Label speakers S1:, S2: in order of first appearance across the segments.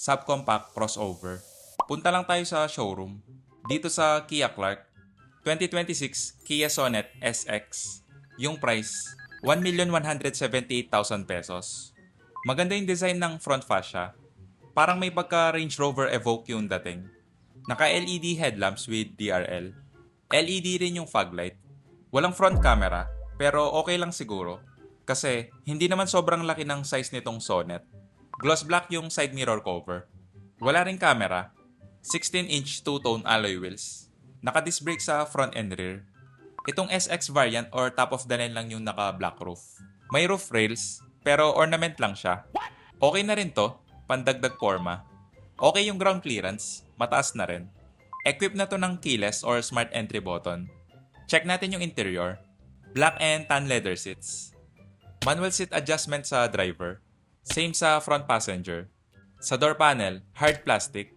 S1: subcompact crossover. Punta lang tayo sa showroom. Dito sa Kia Clark, 2026 Kia Sonet SX. Yung price, 1,178,000 pesos. Maganda yung design ng front fascia. Parang may pagka Range Rover Evoque yung dating. Naka-LED headlamps with DRL. LED rin yung fog light. Walang front camera, pero okay lang siguro. Kasi hindi naman sobrang laki ng size nitong Sonet. Gloss black yung side mirror cover. Wala ring camera. 16-inch two-tone alloy wheels. Naka-disc brake sa front and rear. Itong SX variant or top of the line lang yung naka-black roof. May roof rails, pero ornament lang siya. Okay na rin to, pandagdag forma. Okay yung ground clearance, mataas na rin. Equipped na to ng keyless or smart entry button. Check natin yung interior. Black and tan leather seats. Manual seat adjustment sa driver. Same sa front passenger. Sa door panel, hard plastic.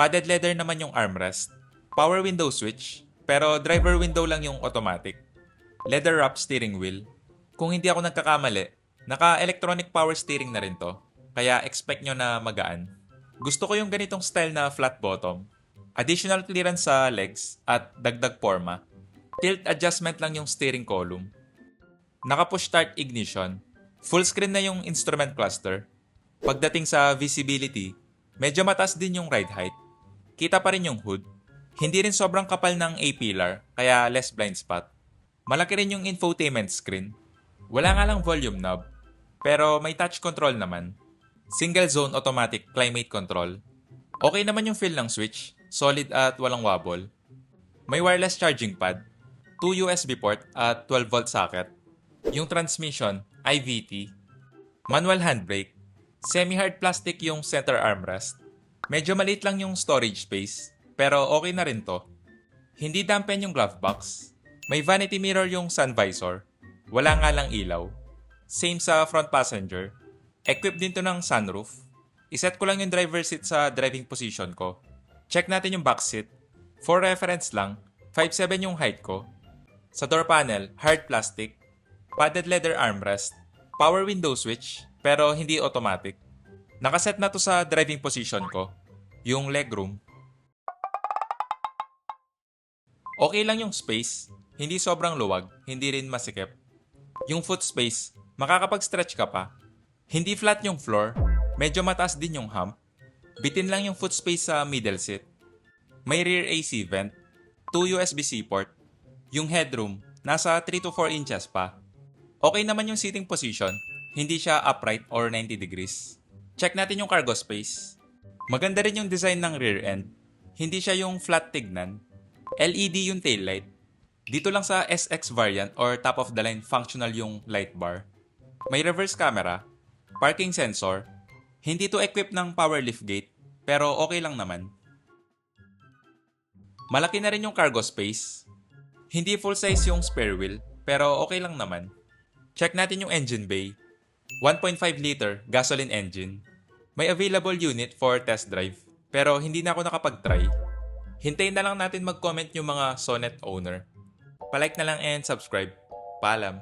S1: Padded leather naman yung armrest. Power window switch, pero driver window lang yung automatic. Leather wrap steering wheel. Kung hindi ako nagkakamali, naka-electronic power steering na rin to. Kaya expect nyo na magaan. Gusto ko yung ganitong style na flat bottom. Additional clearance sa legs at dagdag forma. Tilt adjustment lang yung steering column. Naka-push start ignition. Full screen na yung instrument cluster. Pagdating sa visibility, medyo mataas din yung ride height. Kita pa rin yung hood. Hindi rin sobrang kapal ng A-pillar, kaya less blind spot. Malaki rin yung infotainment screen. Wala nga lang volume knob, pero may touch control naman. Single zone automatic climate control. Okay naman yung feel ng switch, solid at walang wobble. May wireless charging pad, 2 USB port at 12-volt socket. Yung transmission, IVT. Manual handbrake. Semi-hard plastic yung center armrest. Medyo maliit lang yung storage space, pero okay na rin to. Hindi dampen yung glove box. May vanity mirror yung sun visor. Wala nga lang ilaw. Same sa front passenger. Equipped din to ng sunroof. Iset ko lang yung driver seat sa driving position ko. Check natin yung back seat. For reference lang, 5'7" yung height ko. Sa door panel, hard plastic. Padded leather armrest. Power window switch, pero hindi automatic. Nakaset na to sa driving position ko. Yung legroom. Okay lang yung space. Hindi sobrang luwag, hindi rin masikip. Yung foot space, makakapag-stretch ka pa. Hindi flat yung floor, medyo mataas din yung hump. Bitin lang yung foot space sa middle seat. May rear AC vent, 2 USB-C port. Yung headroom, nasa 3 to 4 inches pa. Okay naman yung seating position, hindi siya upright or 90 degrees. Check natin yung cargo space. Maganda rin yung design ng rear end. Hindi siya yung flat tignan. LED yung taillight. Dito lang sa SX variant or top of the line functional yung light bar. May reverse camera, parking sensor. Hindi to equipped ng power liftgate, pero okay lang naman. Malaki na rin yung cargo space. Hindi full size yung spare wheel, pero okay lang naman. Check natin yung engine bay. 1.5 liter gasoline engine. May available unit for test drive, pero hindi na ako nakapag-try. Hintayin na lang natin mag-comment yung mga Sonet owner. Palike na lang and subscribe. Paalam.